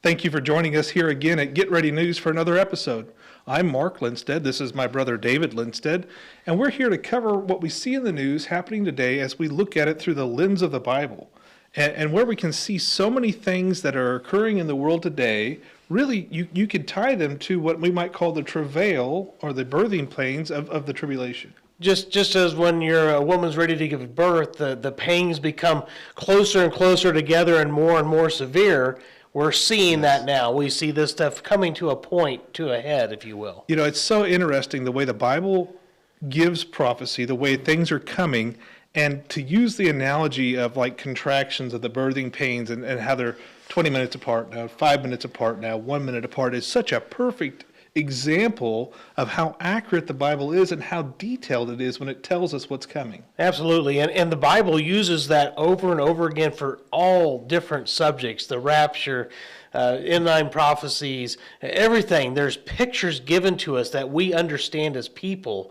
Thank you for joining us here again at Get Ready News for another episode. I'm Mark Lindsted. This is my brother David Lindsted, and we're here to cover what we see in the news happening today as we look at it through the lens of the Bible, and where we can see so many things that are occurring in the world today. Really, you could tie them to what we might call the travail or the birthing pains of the tribulation. Just as when a woman's ready to give birth, the pains become closer and closer together and more severe. We're seeing that now. We see this stuff coming to a point, to a head, if you will. You know, it's so interesting the way the Bible gives prophecy, the way things are coming, and to use the analogy of like contractions of the birthing pains and how they're 20 minutes apart now, 5 minutes apart now, 1 minute apart is such a perfect example of how accurate the Bible is and how detailed it is when it tells us what's coming. Absolutely. And the Bible uses that over and over again for all different subjects, the rapture, end-time prophecies, everything. There's pictures given to us that we understand as people.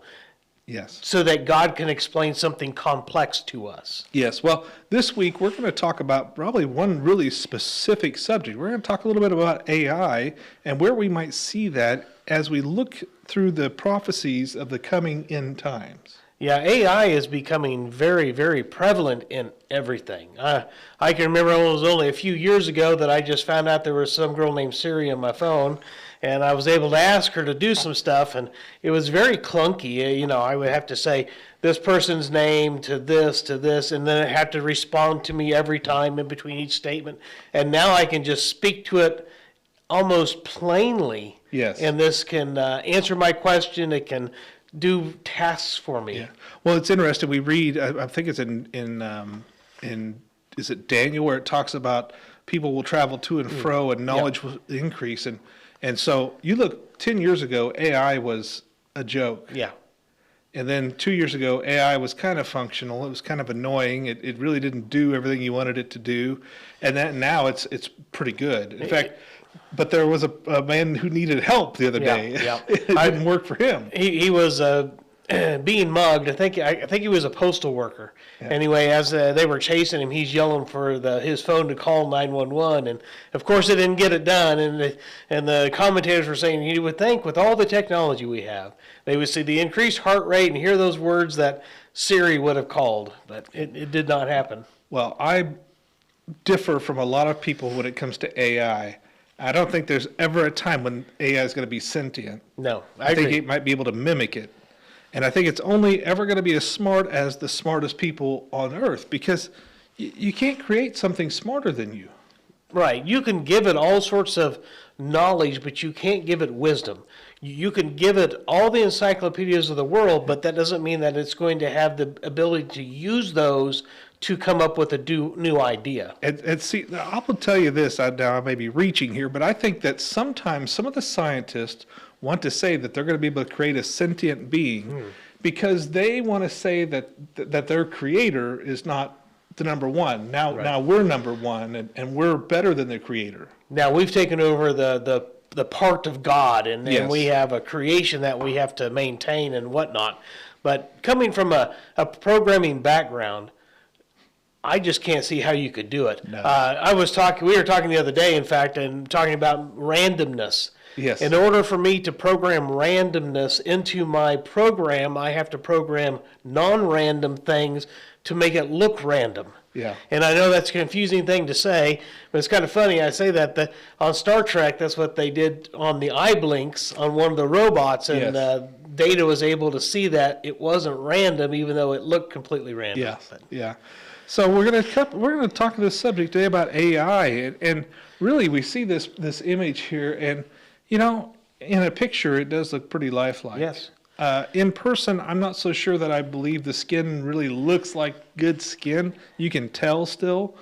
Yes. So that God can explain something complex to us. Yes. Well, this week we're going to talk about probably one really specific subject. We're going to talk a little bit about AI and where we might see that as we look through the prophecies of the coming end times. Yeah, AI is becoming very, very prevalent in everything. I can remember it was only a few years ago that I just found out there was some girl named Siri on my phone, and I was able to ask her to do some stuff, and it was very clunky. You know, I would have to say this person's name to this, and then it had to respond to me every time in between each statement. And now I can just speak to it almost plainly. Yes. And this can answer my question. It can do tasks for me. Yeah. Well, it's interesting. We read, I think it's in is it Daniel, where it talks about people will travel to and fro and knowledge will increase. And so you look, 10 years ago, AI was a joke. Yeah. And then 2 years ago, AI was kind of functional. It was kind of annoying. It really didn't do everything you wanted it to do. And that now it's pretty good. In fact, but there was a man who needed help the other day. Yeah. It didn't work for him. He was being mugged. I think he was a postal worker. Yeah. Anyway, as they were chasing him, he's yelling for his phone to call 911, and of course it didn't get it done. And the commentators were saying you would think with all the technology we have, they would see the increased heart rate and hear those words that Siri would have called, but it did not happen. Well, I differ from a lot of people when it comes to AI. I don't think there's ever a time when AI is going to be sentient. No, I think it might be able to mimic it. And I think it's only ever going to be as smart as the smartest people on earth, because you can't create something smarter than you. Right. You can give it all sorts of knowledge, but you can't give it wisdom. You can give it all the encyclopedias of the world, but that doesn't mean that it's going to have the ability to use those to come up with a new idea. And see, I will tell you this, now I may be reaching here, but I think that sometimes some of the scientists want to say that they're going to be able to create a sentient being because they want to say that their creator is not the number one. Now we're number one, and we're better than the creator. Now we've taken over the part of God, and Yes. we have a creation that we have to maintain and whatnot. But coming from a programming background, I just can't see how you could do it. No. We were talking the other day, in fact, and talking about randomness. Yes. In order for me to program randomness into my program, I have to program non-random things to make it look random. Yeah. And I know that's a confusing thing to say, but it's kind of funny. I say that on Star Trek, that's what they did on the eye blinks on one of the robots, and Yes. Data was able to see that it wasn't random, even though it looked completely random. Yeah, yeah. So we're going to talk this subject today about AI, and really we see this image here, and you know, in a picture it does look pretty lifelike. Yes. In person, I'm not so sure that I believe the skin really looks like good skin. You can tell still,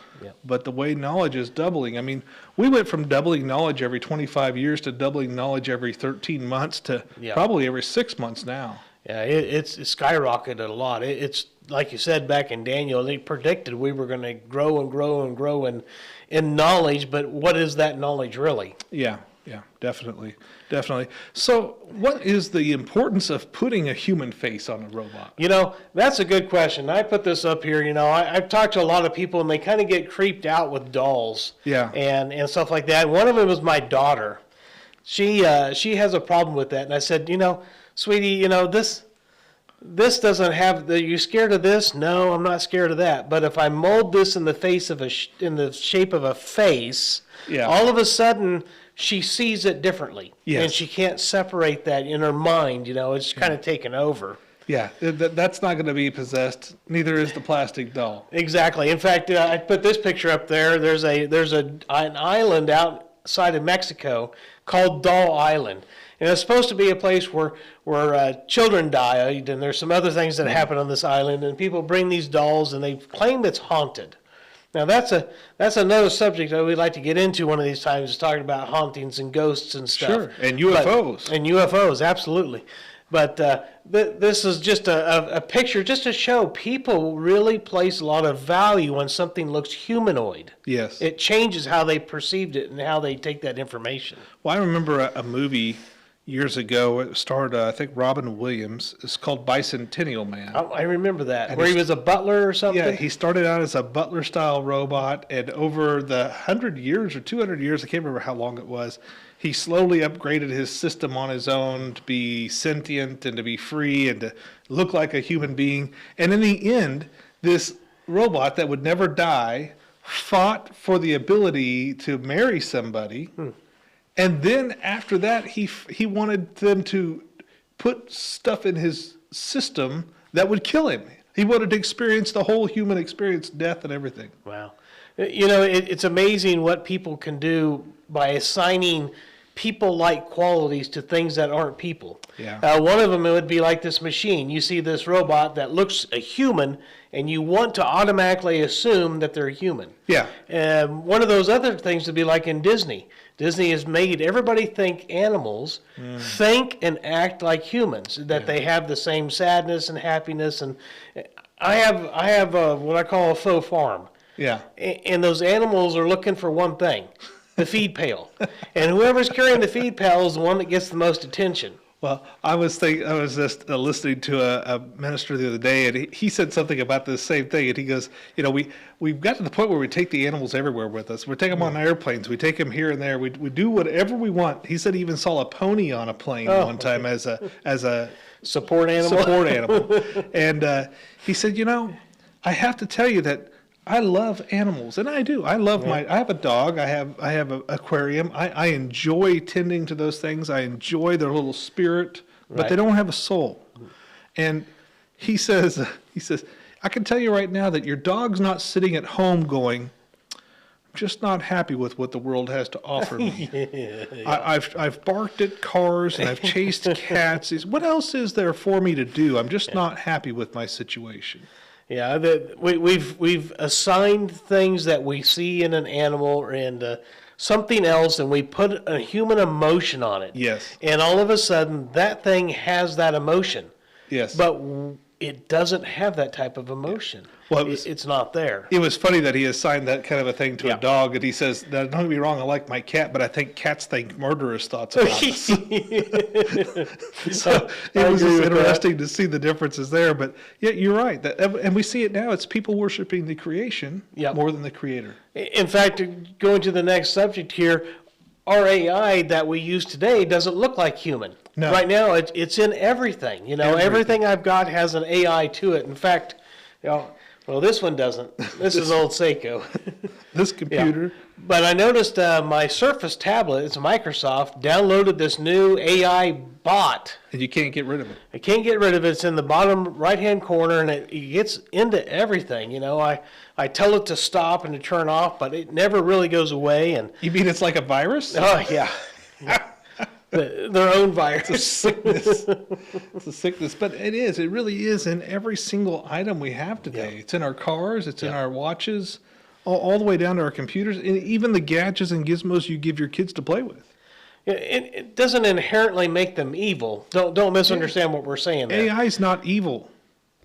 but the way knowledge is doubling. I mean, we went from doubling knowledge every 25 years to doubling knowledge every 13 months to probably every 6 months now. Yeah, it's skyrocketed a lot. It's like you said back in Daniel, they predicted we were going to grow and grow and grow in knowledge, but what is that knowledge really? Yeah. Yeah, definitely. Definitely. So what is the importance of putting a human face on a robot? That's a good question. I put this up here. I've talked to a lot of people, and they kind of get creeped out with dolls, Yeah. and stuff like that. One of them was my daughter. She has a problem with that, and I said, sweetie, this doesn't have. Are you scared of this? No, I'm not scared of that. But if I mold this in the face of in the shape of a face, Yeah. all of a sudden she sees it differently, Yes. and she can't separate that in her mind. It's kind of taken over. Yeah, that's not going to be possessed. Neither is the plastic doll. Exactly. In fact, I put this picture up there. There's an island outside of Mexico called Doll Island. And it's supposed to be a place where children died, and there's some other things that happen on this island, and people bring these dolls, and they claim it's haunted. Now that's another subject that we'd like to get into one of these times, is talking about hauntings and ghosts and stuff. Sure, and UFOs. And UFOs, absolutely. But this is just a picture just to show people really place a lot of value when something looks humanoid. Yes. It changes how they perceived it and how they take that information. Well, I remember a movie years ago. It starred, I think, Robin Williams. It's called Bicentennial Man. I remember that. Where he was a butler or something? Yeah, he started out as a butler-style robot, and over the 100 years or 200 years, I can't remember how long it was, he slowly upgraded his system on his own to be sentient and to be free and to look like a human being. And in the end, this robot that would never die fought for the ability to marry somebody. And then after that, he wanted them to put stuff in his system that would kill him. He wanted to experience the whole human experience, death and everything. Wow. It's amazing what people can do by assigning people-like qualities to things that aren't people. Yeah. One of them would be like this machine. You see this robot that looks a human, and you want to automatically assume that they're human. Yeah. One of those other things would be like in Disney. Disney has made everybody think animals think and act like humans, that they have the same sadness and happiness. And I have what I call a faux farm. Yeah. And those animals are looking for one thing, the feed pail. And whoever's carrying the feed pail is the one that gets the most attention. Well, I was just listening to a minister the other day, and he said something about this same thing. And he goes, we've got to the point where we take the animals everywhere with us. We take them on airplanes. We take them here and there. We do whatever we want. He said he even saw a pony on a plane one time as a support animal. And he said, I have to tell you that I love animals, and I do. I love I have a dog. I have an aquarium. I enjoy tending to those things. I enjoy their little spirit, but they don't have a soul. And he says, I can tell you right now that your dog's not sitting at home going, I'm just not happy with what the world has to offer me. I've barked at cars and I've chased cats. He says, what else is there for me to do? I'm just not happy with my situation. Yeah, we've assigned things that we see in an animal and something else, and we put a human emotion on it. Yes. And all of a sudden, that thing has that emotion. Yes. But it doesn't have that type of emotion. Well, it's not there. It was funny that he assigned that kind of a thing to a dog, and he says, now, don't get me wrong, I like my cat, but I think cats think murderous thoughts about us. So it was just interesting to see the differences there. But yeah, you're right. And we see it now. It's people worshiping the creation more than the creator. In fact, going to the next subject here, our AI that we use today doesn't look like human. No. Right now, it's in everything. Everything I've got has an AI to it. In fact, well, this one doesn't. This is old Seiko. This computer. Yeah. But I noticed my Surface tablet, it's a Microsoft, downloaded this new AI bot. And you can't get rid of it. I can't get rid of it. It's in the bottom right-hand corner, and it gets into everything. I tell it to stop and to turn off, but it never really goes away. And you mean it's like a virus? Oh, yeah. Their own virus. It's a sickness. It's a sickness. But it is. It really is in every single item we have today. It's in our cars. It's in our watches, all the way down to our computers, and even the gadgets and gizmos you give your kids to play with. It doesn't inherently make them evil. Don't misunderstand what we're saying there. AI is not evil,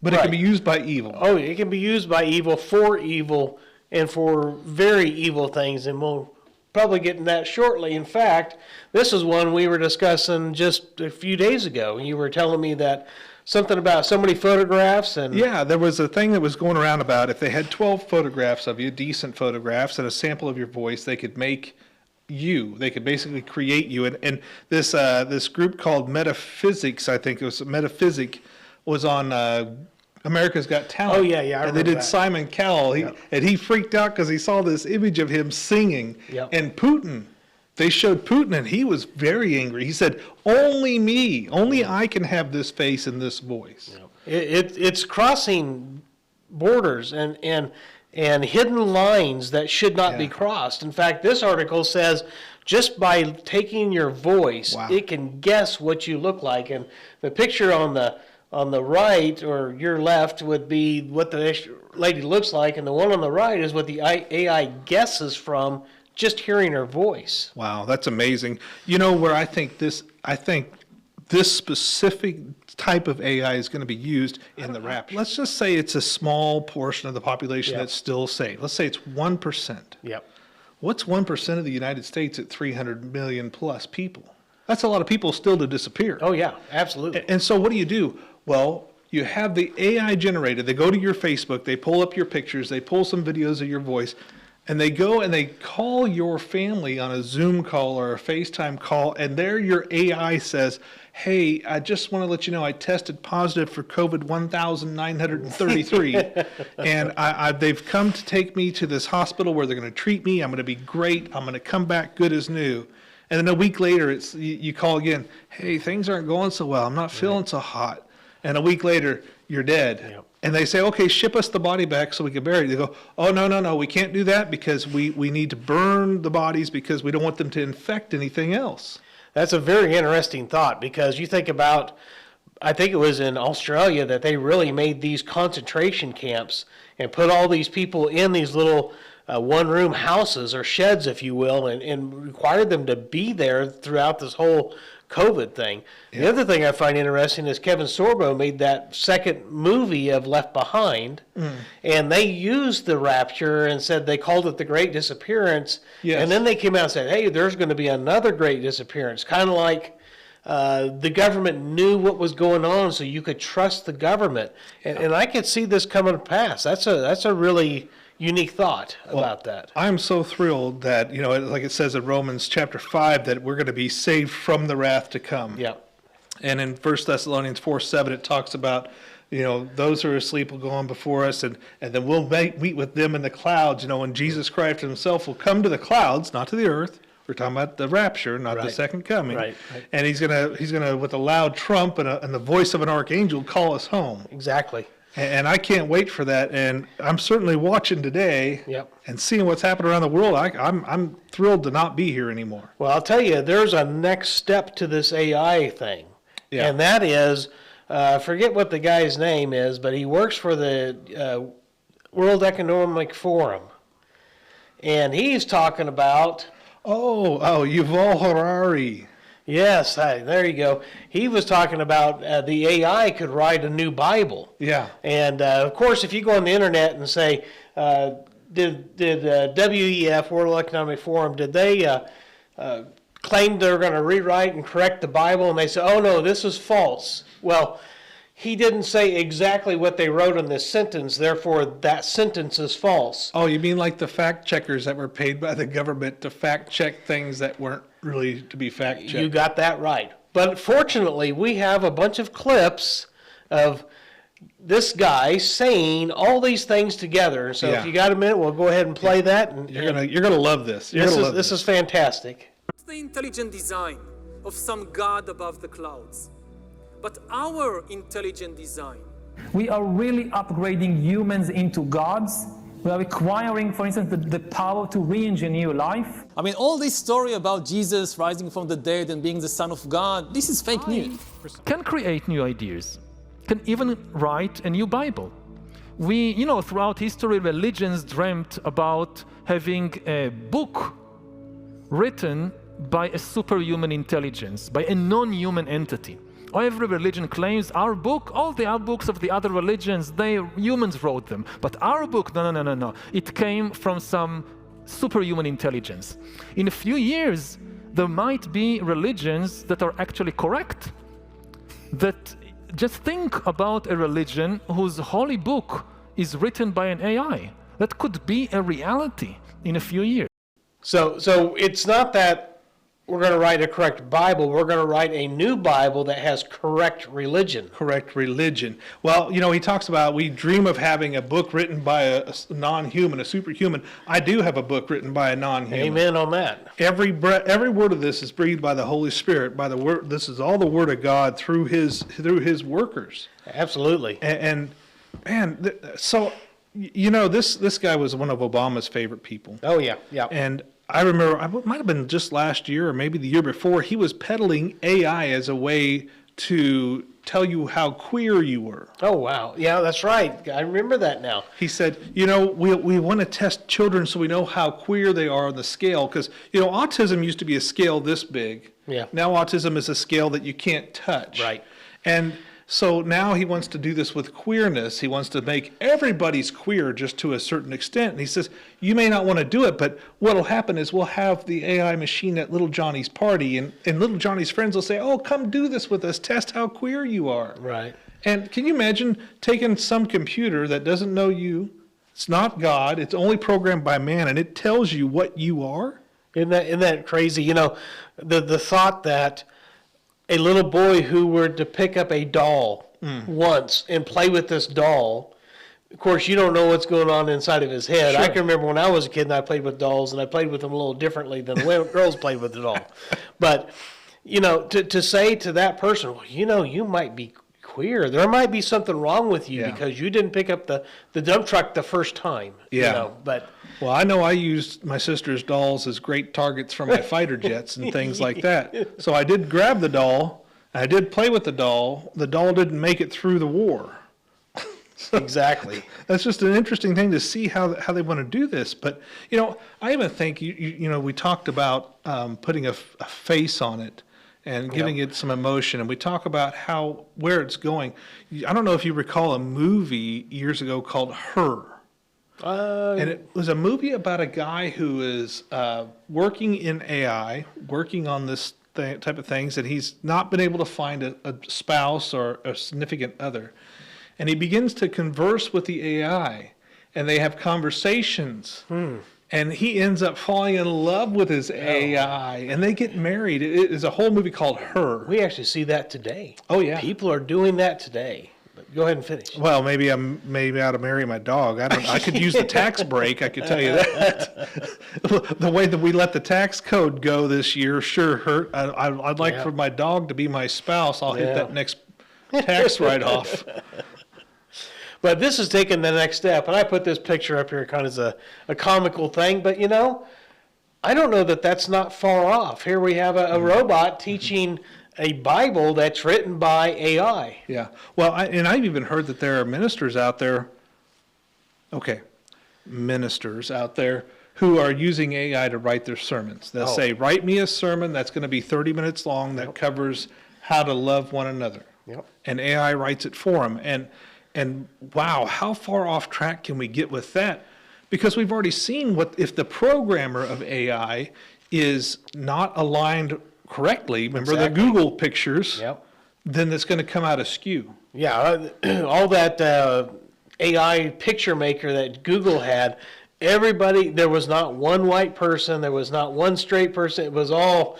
but it can be used by evil. Oh, it can be used by evil, for evil, and for very evil things, and we'll probably getting that shortly. In fact, this is one we were discussing just a few days ago. You were telling me that something about so many photographs and... Yeah, there was a thing that was going around about if they had 12 photographs of you, decent photographs, and a sample of your voice, they could make you. They could basically create you. And this group called Metaphysics, I think it was Metaphysic, was on America's Got Talent. Oh, yeah, I and they remember did that. Simon Cowell. And he freaked out because he saw this image of him singing. Yep. And Putin, they showed Putin, and he was very angry. He said, only me, only I can have this face and this voice. It's crossing borders and hidden lines that should not be crossed. In fact, this article says just by taking your voice, it can guess what you look like. And the picture on the right or your left would be what the lady looks like, and the one on the right is what the AI guesses from just hearing her voice. Wow, that's amazing. You know where I think this specific type of AI is going to be used in the rapture. Let's just say it's a small portion of the population that's still saved. Let's say it's 1%. Yep. What's 1% of the United States at 300 million plus people? That's a lot of people still to disappear. Oh, yeah, absolutely. And so what do? Well, you have the AI generated. They go to your Facebook, they pull up your pictures, they pull some videos of your voice, and they go and they call your family on a Zoom call or a FaceTime call, and there your AI says, hey, I just want to let you know I tested positive for COVID 1,933, and they've come to take me to this hospital where they're going to treat me. I'm going to be great. I'm going to come back good as new. And then a week later, you call again, hey, things aren't going so well. I'm not feeling so hot. And a week later, you're dead. Yep. And they say, okay, ship us the body back so we can bury it. They go, oh, no, we can't do that because we need to burn the bodies because we don't want them to infect anything else. That's a very interesting thought, because you think about, I think it was in Australia that they really made these concentration camps and put all these people in these little one-room houses or sheds, if you will, and required them to be there throughout this whole COVID thing. Yeah. The other thing I find interesting is Kevin Sorbo made that second movie of Left Behind, and they used the rapture and said they called it the Great Disappearance. Yes. And then they came out and said, hey, there's going to be another Great Disappearance, kind of like the government knew what was going on, so you could trust the government. And I could see this coming to pass. That's a really unique thought about that. I'm so thrilled that, like it says in Romans chapter 5, that we're going to be saved from the wrath to come. Yeah. And in 1 Thessalonians 4:7, it talks about, those who are asleep will go on before us, and then we'll meet with them in the clouds. When Jesus Christ himself will come to the clouds, not to the earth. We're talking about the rapture, not the second coming. Right. And he's gonna with a loud trump and the voice of an archangel call us home. Exactly. And I can't wait for that. And I'm certainly watching today and seeing what's happening around the world. I'm thrilled to not be here anymore. Well, I'll tell you, there's a next step to this AI thing. Yeah. And that is, forget what the guy's name is, but he works for the World Economic Forum. And he's talking about... Oh, Yuval Harari. Yes, there you go. He was talking about the AI could write a new Bible. Yeah. And, of course, if you go on the internet and say, did WEF, World Economic Forum, did they claim they're going to rewrite and correct the Bible? And they say, oh, no, this is false. Well, he didn't say exactly what they wrote in this sentence, therefore that sentence is false. Oh, you mean like the fact checkers that were paid by the government to fact check things that weren't really to be fact checked? You got that right. But fortunately, we have a bunch of clips of this guy saying all these things together. So if you got a minute, we'll go ahead and play that. And you're gonna love this. This is fantastic. The intelligent design of some God above the clouds. But our intelligent design. We are really upgrading humans into gods. We are requiring, for instance, the power to re-engineer life. I mean, all this story about Jesus rising from the dead and being the Son of God, this is fake news. Can create new ideas, can even write a new Bible. Throughout history, religions dreamt about having a book written by a superhuman intelligence, by a non-human entity. Every religion claims our book, all the other books of the other religions, humans wrote them. But our book, no. It came from some superhuman intelligence. In a few years, there might be religions that are actually correct. That just think about a religion whose holy book is written by an AI. That could be a reality in a few years. So it's not that we're going to write a correct Bible. We're going to write a new Bible that has correct religion. Correct religion. Well, he talks about we dream of having a book written by a non-human, a superhuman. I do have a book written by a non-human. Amen on that. Every word of this is breathed by the Holy Spirit. By the word, this is all the Word of God through His workers. Absolutely. And so this guy was one of Obama's favorite people. Oh yeah, yeah. And I remember, it might have been just last year or maybe the year before, he was peddling AI as a way to tell you how queer you were. Oh, wow. Yeah, that's right. I remember that now. He said, we want to test children so we know how queer they are on the scale. Because, autism used to be a scale this big. Yeah. Now autism is a scale that you can't touch. Right. And so now he wants to do this with queerness. He wants to make everybody's queer just to a certain extent. And he says, you may not want to do it, but what will happen is we'll have the AI machine at little Johnny's party, and little Johnny's friends will say, oh, come do this with us. Test how queer you are. Right. And can you imagine taking some computer that doesn't know you? It's not God. It's only programmed by man, and it tells you what you are? Isn't that crazy? The thought that a little boy who were to pick up a doll once and play with this doll, of course, you don't know what's going on inside of his head. Sure. I can remember when I was a kid and I played with dolls, and I played with them a little differently than the way girls played with the doll. But, to say to that person, well, you might be queer. There might be something wrong with you because you didn't pick up the dump truck the first time. Yeah. But well, I know I used my sister's dolls as great targets for my fighter jets and things like that. So I did grab the doll. I did play with the doll. The doll didn't make it through the war. Exactly. That's just an interesting thing to see how they want to do this. But, I even think, we talked about putting a face on it and giving it some emotion. And we talk about where it's going. I don't know if you recall a movie years ago called Her. And it was a movie about a guy who is working in AI, working on this type of things, and he's not been able to find a spouse or a significant other. And he begins to converse with the AI, and they have conversations. And he ends up falling in love with his AI, and they get married. It is a whole movie called Her. we actually see that today. Oh, yeah. People are doing that today. But go ahead and finish. Well, maybe I ought to marry my dog. I could use the tax break. I could tell you that. The way that we let the tax code go this year sure hurt. I'd like for my dog to be my spouse. I'll hit that next tax write-off. But this is taking the next step, and I put this picture up here kind of as a comical thing, but I don't know that that's not far off. Here we have a robot teaching a Bible that's written by AI. Yeah. Well, I've even heard that there are ministers out there who are using AI to write their sermons. They'll say, write me a sermon that's going to be 30 minutes long that covers how to love one another. Yep. And AI writes it for them. And wow, how far off track can we get with that? Because we've already seen if the programmer of AI is not aligned correctly, remember the Google pictures, then it's going to come out askew. Yeah, all that AI picture maker that Google had, there was not one white person, there was not one straight person, it was all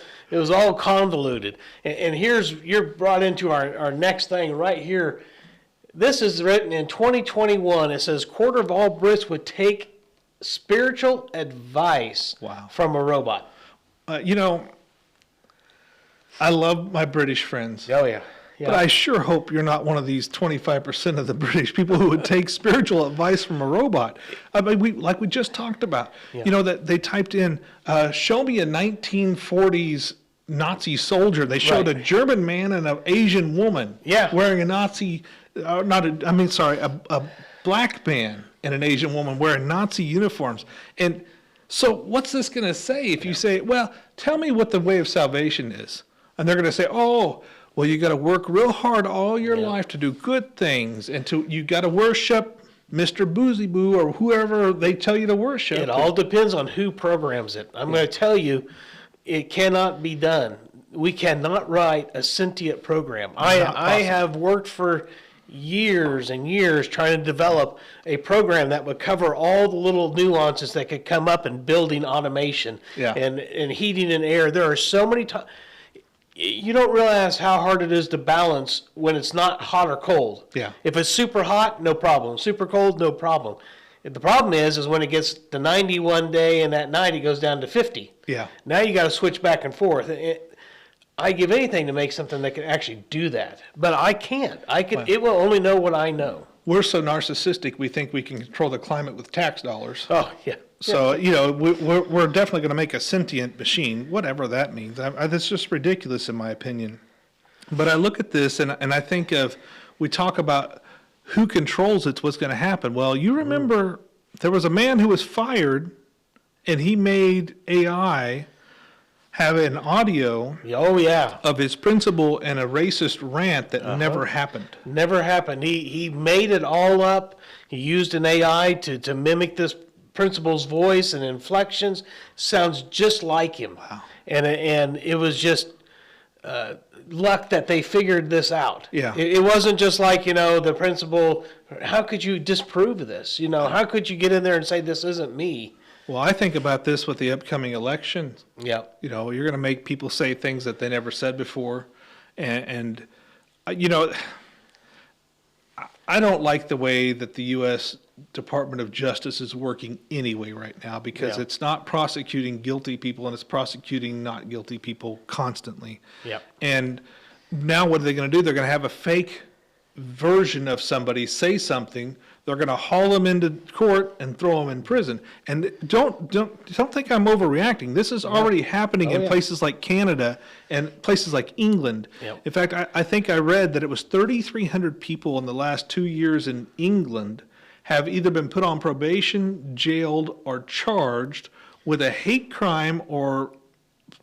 convoluted. And you're brought into our next thing right here. This is written in 2021. It says, quarter of all Brits would take spiritual advice from a robot. I love my British friends. Oh, yeah. But I sure hope you're not one of these 25% of the British people who would take spiritual advice from a robot. I mean, we just talked about, that they typed in, show me a 1940s Nazi soldier. They showed a German man and an Asian woman wearing a Nazi... a black man and an Asian woman wearing Nazi uniforms. And so what's this going to say if you say, well, tell me what the way of salvation is? And they're going to say, oh, well, you got to work real hard all your life to do good things, and you got to worship Mr. Boozy Boo or whoever they tell you to worship. It all depends on who programs it. I'm going to tell you, it cannot be done. We cannot write a sentient program. I have worked for years and years trying to develop a program that would cover all the little nuances that could come up in building automation and heating and air. There are so many times. You don't realize how hard it is to balance when it's not hot or cold. Yeah. If it's super hot, no problem. Super cold, no problem. The problem is when it gets to 90 one day and that night it goes down to 50. Yeah. Now you got to switch back and forth. I give anything to make something that can actually do that, but I can't. It will only know what I know. We're so narcissistic, we think we can control the climate with tax dollars. Oh, yeah. So, you know, we're definitely going to make a sentient machine, whatever that means. That's just ridiculous in my opinion. But I look at this and I think we talk about who controls it's what's going to happen. Well, you remember there was a man who was fired and he made AI have an audio of his principal and a racist rant that never happened. Never happened. He made it all up. He used an AI to mimic this principal's voice and inflections. Sounds just like him. Wow. And it was just luck that they figured this out. Yeah. It wasn't just like, you know, the principal, how could you disprove this? You know, how could you get in there and say this isn't me? Well, I think about this with the upcoming election. Yeah. You know, you're going to make people say things that they never said before. And you know, I don't like the way that the U.S. Department of Justice is working anyway right now because it's not prosecuting guilty people and it's prosecuting not guilty people constantly. Yeah. And now what are they going to do? They're going to have a fake version of somebody say something. They're going to haul them into court and throw them in prison. And don't think I'm overreacting. This is already happening in places like Canada and places like England. Yep. In fact, I think I read that it was 3,300 people in the last 2 years in England have either been put on probation, jailed, or charged with a hate crime or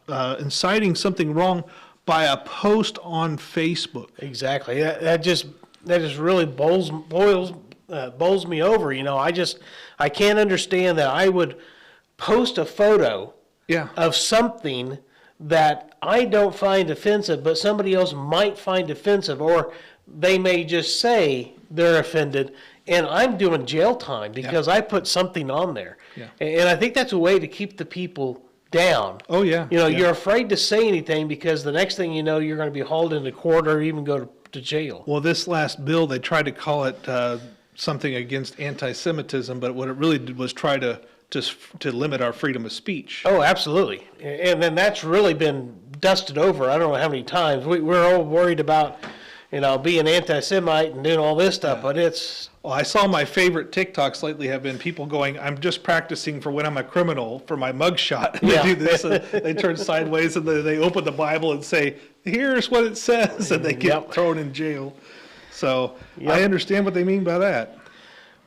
inciting something wrong by a post on Facebook. Exactly. That just really bowls me over. You know, I can't understand that I would post a photo of something that I don't find offensive, but somebody else might find offensive, or they may just say they're offended, and I'm doing jail time because I put something on there. Yeah. And I think that's a way to keep the people down. Oh, yeah. You know, you're afraid to say anything because the next thing you know, you're going to be hauled into court or even go to jail. Well, this last bill, they tried to call it something against anti-Semitism, but what it really did was try to limit our freedom of speech. Oh, absolutely. And then that's really been dusted over. I don't know how many times. We're all worried about, you know, being anti-Semite and doing all this stuff, but it's... Well, I saw my favorite TikToks lately have been people going, I'm just practicing for when I'm a criminal for my mugshot. And they do this, and they turn sideways, and they open the Bible and say, here's what it says, and they get thrown in jail. So I understand what they mean by that.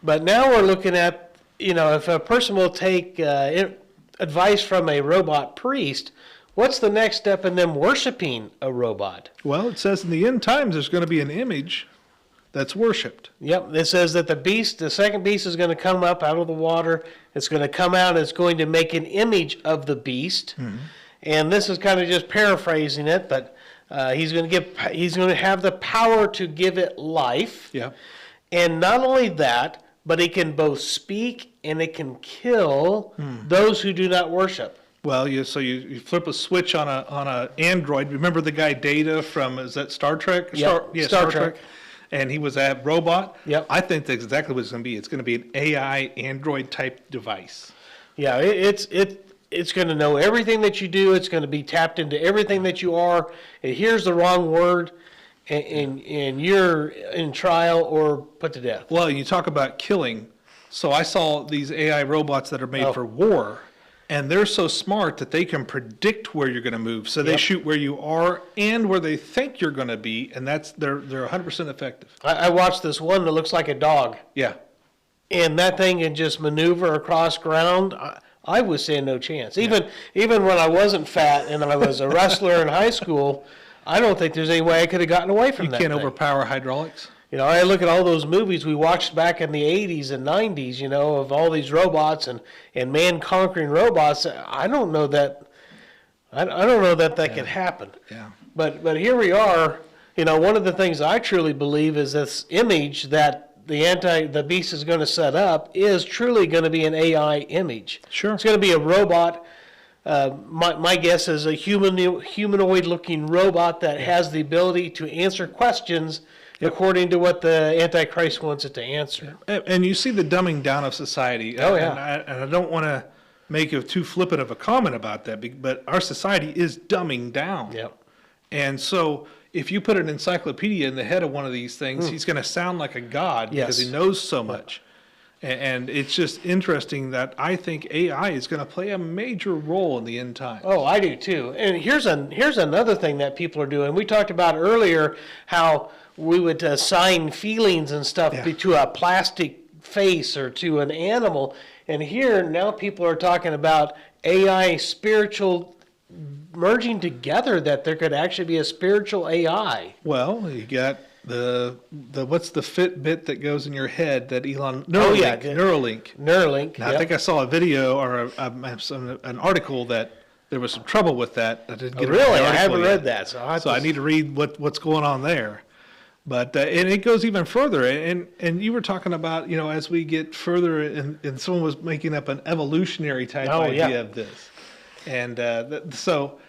But now we're looking at, you know, if a person will take advice from a robot priest, what's the next step in them worshiping a robot? Well, it says in the end times there's going to be an image that's worshipped. Yep, it says that the second beast is going to come up out of the water. It's going to come out and it's going to make an image of the beast. Mm-hmm. And this is kind of just paraphrasing it, but he's going to have the power to give it life. Yeah. And not only that, but it can both speak and it can kill those who do not worship. Well, so you flip a switch on a Android. Remember the guy Data from, is that Star Trek? Yep. Star Trek. And he was a robot. Yep. I think that's exactly what it's going to be. It's going to be an AI Android type device. Yeah, it's going to know everything that you do. It's going to be tapped into everything that you are. It hears the wrong word, and you're in trial or put to death. Well, you talk about killing. So I saw these AI robots that are made for war. And they're so smart that they can predict where you're going to move. So they shoot where you are and where they think you're going to be, and they're 100% effective. I watched this one that looks like a dog. Yeah. And that thing can just maneuver across ground. I was saying no chance. Even when I wasn't fat and I was a wrestler in high school, I don't think there's any way I could have gotten away from that. You can't thing. overpower hydraulics? You know, I look at all those movies we watched back in the 80s and 90s, you know, of all these robots and man conquering robots. I don't know that that could happen. Yeah. But here we are. You know, one of the things I truly believe is this image that the beast is going to set up is truly going to be an AI image. Sure. It's going to be a robot. My guess is a humanoid-looking robot that has the ability to answer questions according to what the Antichrist wants it to answer. And you see the dumbing down of society. Oh, yeah. And I don't want to make too flippant of a comment about that, but our society is dumbing down. Yep. And so if you put an encyclopedia in the head of one of these things, he's going to sound like a god because Yes. he knows so much. And it's just interesting that I think AI is going to play a major role in the end times. Oh, I do too. And here's another thing that people are doing. We talked about earlier how we would assign feelings and stuff to a plastic face or to an animal. And here now people are talking about AI spiritual merging together, that there could actually be a spiritual AI. Well, you got the what's the Fitbit that goes in your head that Elon Neuralink. Neuralink. Now, I think I saw a video or an article that there was some trouble with that. I didn't get Really? the I haven't article read yet. that. So I need to read what's going on there. But and it goes even further. And you were talking about, you know, as we get further, and someone was making up an evolutionary type idea of this. And so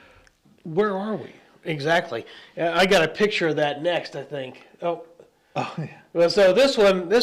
where are we? Exactly. I got a picture of that next, I think. Oh, yeah. well, so this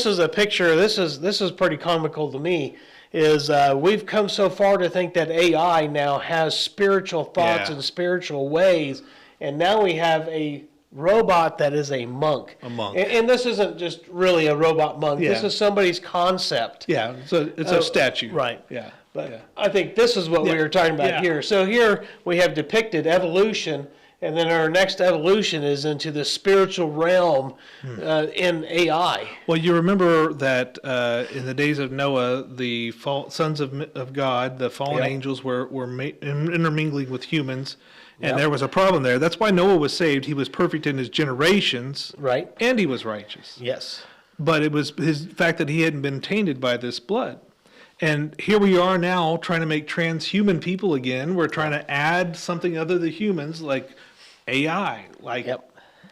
is a picture. This is pretty comical to me. Is we've come so far to think that AI now has spiritual thoughts and spiritual ways, and now we have a robot that is a monk. A monk. And this isn't just really a robot monk. Yeah. This is somebody's concept. Yeah, so it's a statue. Right. Yeah. But I think this is what we were talking about here. So here we have depicted evolution, and then our next evolution is into the spiritual realm in AI. Well, you remember that in the days of Noah, the sons of God, the fallen angels, were intermingling with humans, and there was a problem there. That's why Noah was saved. He was perfect in his generations, Right. and he was righteous. Yes. But it was his fact that he hadn't been tainted by this blood. And here we are now trying to make transhuman people again. We're trying to add something other than humans, like AI, like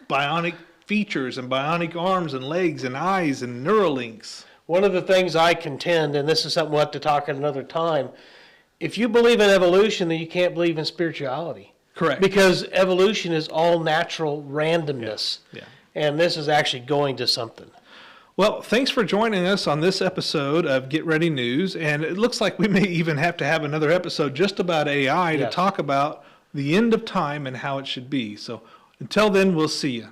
bionic features and bionic arms and legs and eyes and Neuralinks. One of the things I contend, and this is something we'll have to talk at another time, if you believe in evolution, then you can't believe in spirituality. Correct. Because evolution is all natural randomness. Yeah. And this is actually going to something. Well, thanks for joining us on this episode of Get Ready News. And it looks like we may even have to have another episode just about AI to talk about the end of time and how it should be. So until then, we'll see you.